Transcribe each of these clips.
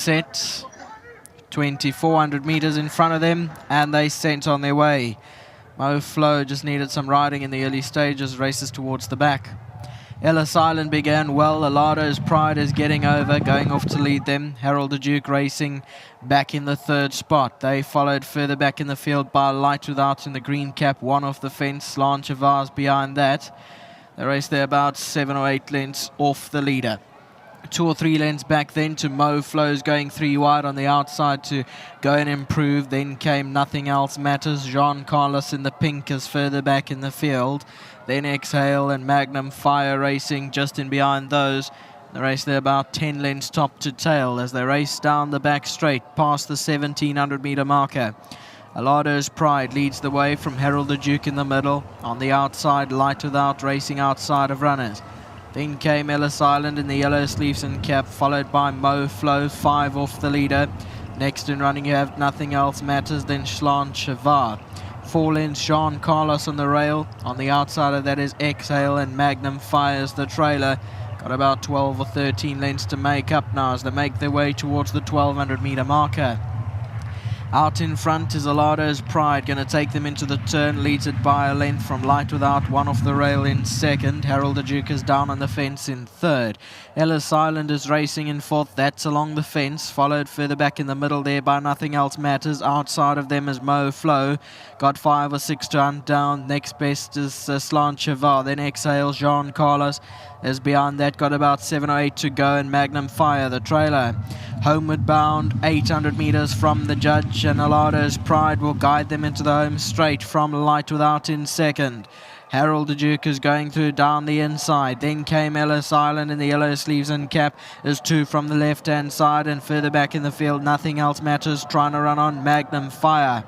set. 2,400 meters in front of them, and they sent on their way. Mo Flow just needed some riding in the early stages, races towards the back. Ellis Island began well. Alado's Pride is getting over, going off to lead them. Harold the Duke racing back in the third spot. They followed further back in the field by Light Without in the green cap, one off the fence. Slancha Vars behind that. They raced there about 7 or 8 lengths off the leader. 2 or 3 lengths back then to Mo Flows, going 3 wide on the outside to go and improve. Then came Nothing Else Matters. Jean Carlos in the pink is further back in the field. Then Exhale and Magnum Fire racing just in behind those. They race there about 10 lengths top to tail as they race down the back straight past the 1,700 meter marker. Alado's Pride leads the way from Harold the Duke in the middle. On the outside, Light Without racing outside of runners. Then came Ellis Island in the yellow sleeves and cap, followed by Mo Flow, 5 off the leader. Next in running you have Nothing Else Matters, then Slancha Vars. 4 lengths Jean Carlos on the rail. On the outside of that is Exhale and Magnum Fires the trailer. Got about 12 or 13 lengths to make up now as they make their way towards the 1,200 meter marker. Out in front is Alado's Pride, going to take them into the turn, leads it by a length from Light Without, 1 off the rail in second. Harold the Duke is down on the fence in third. Ellis Island is racing in fourth, that's along the fence, followed further back in the middle there by Nothing Else Matters. Outside of them is Mo Flow, got 5 or 6 to hunt down. Next best is Slancha Vars, then Exhale. Jean Carlos is behind that, got about 7 or 8 to go, and Magnum Fire the trailer. Homeward bound, 800 meters from the judge, and Alado's Pride will guide them into the home straight from Light Without in second. Harold the Duke is going through down the inside. Then came Ellis Island in the yellow sleeves and cap is 2 from the left-hand side, and further back in the field, Nothing Else Matters trying to run on Magnum Fire.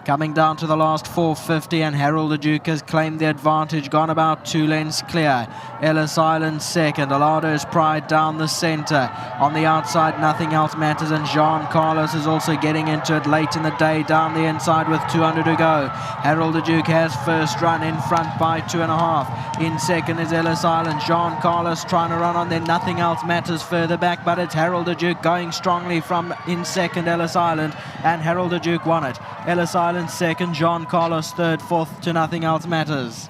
Coming down to the last 450, and Harold the Duke has claimed the advantage, gone about 2 lengths clear. Ellis Island second, Alado's Pride down the centre. On the outside, Nothing Else Matters, and Jean Carlos is also getting into it late in the day down the inside with 200 to go. Harold the Duke has first run in front by 2.5. In second is Ellis Island. Jean Carlos trying to run on, then Nothing Else Matters further back, but it's Harold the Duke going strongly from in second, Ellis Island, and Harold the Duke won it. Ellis Island second, Jean Carlos third, fourth to Nothing Else Matters.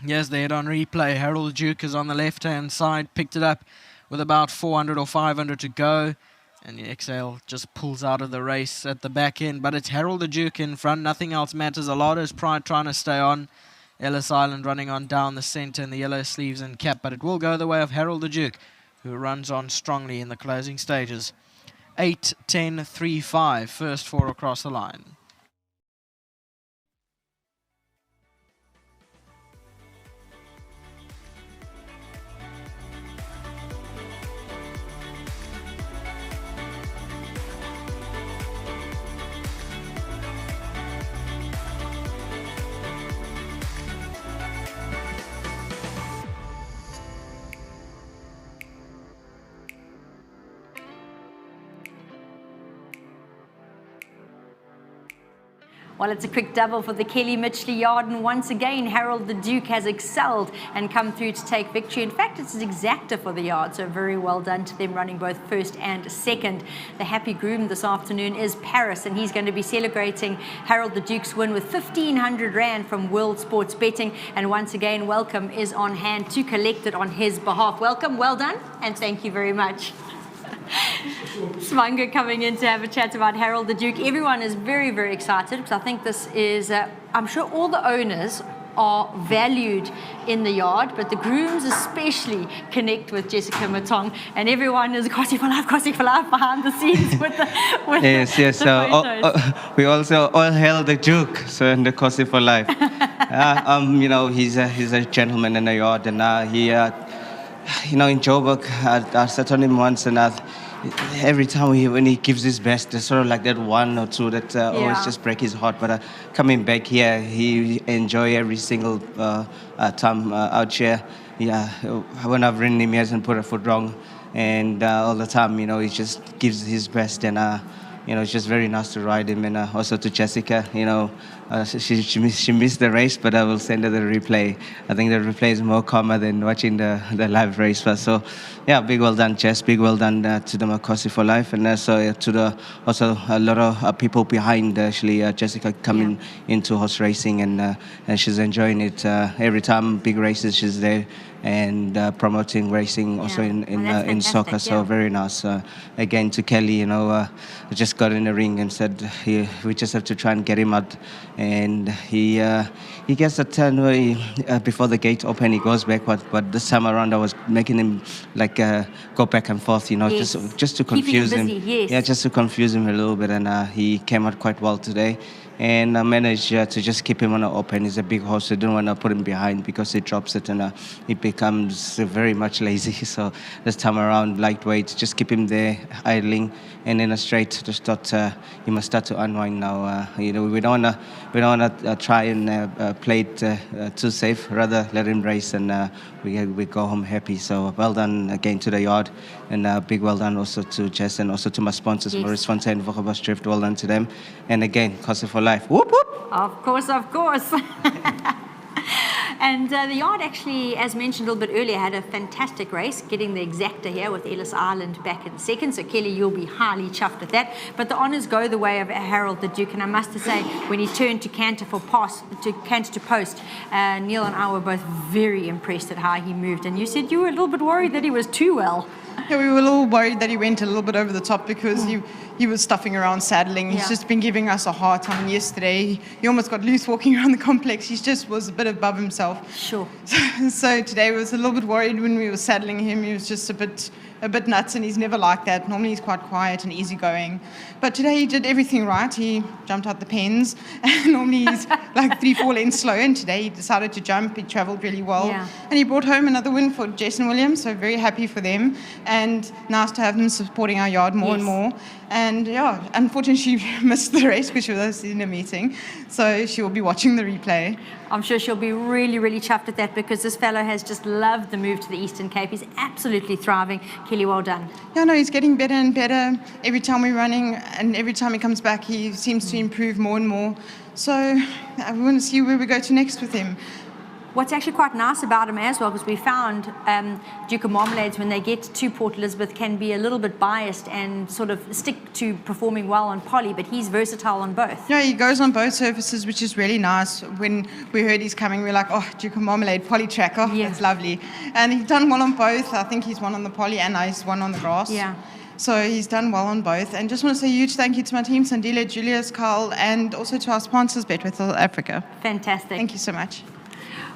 Yes, they had on replay. Harold Duke is on the left-hand side, picked it up with about 400 or 500 to go, and the Exhale just pulls out of the race at the back end. But it's Harold the Duke in front, Nothing Else Matters. Alado's Pride trying to stay on. Ellis Island running on down the centre in the yellow sleeves and cap, but it will go the way of Harold the Duke, who runs on strongly in the closing stages. 8, 10, 3, 5, first 4 across the line. Well, it's a quick double for the Kelly Mitchley yard, and once again, Harold the Duke has excelled and come through to take victory. In fact, it's an exacta for the yard, so very well done to them running both first and second. The happy groom this afternoon is Paris, and he's going to be celebrating Harold the Duke's win with 1,500 Rand from World Sports Betting. And once again, Welcome is on hand to collect it on his behalf. Welcome, well done, and thank you very much. Swanger coming in to have a chat about Harold the Duke. Everyone is very, very excited because I think this is, I'm sure all the owners are valued in the yard, but the grooms especially connect with Jessica Matong, and everyone is Kossie for life behind the scenes with the yes, the yes. photos. We also all hail the Duke, so in the Kossie for life. You know, he's a gentleman in the yard, and he, you know, in Joburg, I sat on him once, and every time when he gives his best, there's sort of like that 1 or 2 that always just break his heart. But coming back here, he enjoy every single time out here. Yeah, when I've ridden him, he hasn't put a foot wrong, and all the time, you know, he just gives his best. And it's just very nice to ride him. And also to Jessica, she missed the race, but I will send her the replay. I think the replay is more calmer than watching the live race. But so, yeah, big well done, Jess. Big well done to the Makosi for Life, and also to also a lot of people behind actually. Jessica coming into horse racing, and she's enjoying it every time. Big races, she's there. And promoting racing also in soccer, so very nice. Again to Kelly, just got in the ring and said we just have to try and get him out, and he gets a turn where before the gate open he goes backward, but this time around I was making him like go back and forth, just to confuse him. Yeah, just to confuse him a little bit, and he came out quite well today. And I managed to just keep him on the open. He's a big horse. I didn't want to put him behind because he drops it and he becomes very much lazy. So this time around, lightweight, just keep him there idling. And in a straight, just thought he must start to unwind now. We don't want to try and play it too safe. Rather let him race and we go home happy. So well done again to the yard, and big well done also to Jess and also to my sponsors, Maurice Fontaine, Vogabas Drift. Well done to them. And again, Kosi for Life. Whoop whoop. Of course. And the yard actually, as mentioned a little bit earlier, had a fantastic race, getting the exacta here with Ellis Island back in second. So Kelly, you'll be highly chuffed at that. But the honours go the way of Harold the Duke. And I must say, when he turned to canter to post, Neil and I were both very impressed at how he moved. And you said you were a little bit worried that he was too well. Yeah, we were a little worried that he went a little bit over the top because he was stuffing around saddling. He's just been giving us a hard time. Yesterday, he almost got loose walking around the complex. He just was a bit above himself. Sure. So today we was a little bit worried when we were saddling him. He was just a bit nuts, and he's never like that. Normally he's quite quiet and easygoing. But today he did everything right. He jumped out the pens. Normally he's like 3-4 lengths slow, and today he decided to jump. He travelled really well. Yeah. And he brought home another win for Jason Williams, so very happy for them. And nice to have them supporting our yard more and more. And yeah, unfortunately she missed the race because she was in a meeting. So she will be watching the replay. I'm sure she'll be really, really chuffed at that because this fellow has just loved the move to the Eastern Cape. He's absolutely thriving. Kelly, well done. Yeah, no, he's getting better and better every time we're running, and every time he comes back, he seems to improve more and more. So we want to see where we go to next with him. What's actually quite nice about him as well, because we found Duke of Marmalades, when they get to Port Elizabeth, can be a little bit biased and sort of stick to performing well on poly, but he's versatile on both. Yeah, he goes on both surfaces, which is really nice. When we heard he's coming, we were like, oh, Duke of Marmalade, poly track, that's lovely. And he's done well on both. I think he's won on the poly and now he's won on the grass. Yeah. So he's done well on both. And just want to say a huge thank you to my team, Sandile, Julius, Carl, and also to our sponsors, Betwith South Africa. Fantastic. Thank you so much.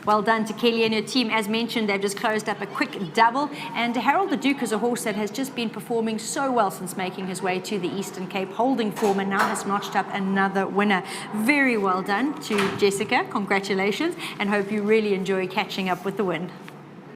Well done to Kelly and her team. As mentioned, they've just closed up a quick double. And Harold the Duke is a horse that has just been performing so well since making his way to the Eastern Cape, holding form, and now has notched up another winner. Very well done to Jessica. Congratulations, and hope you really enjoy catching up with the win.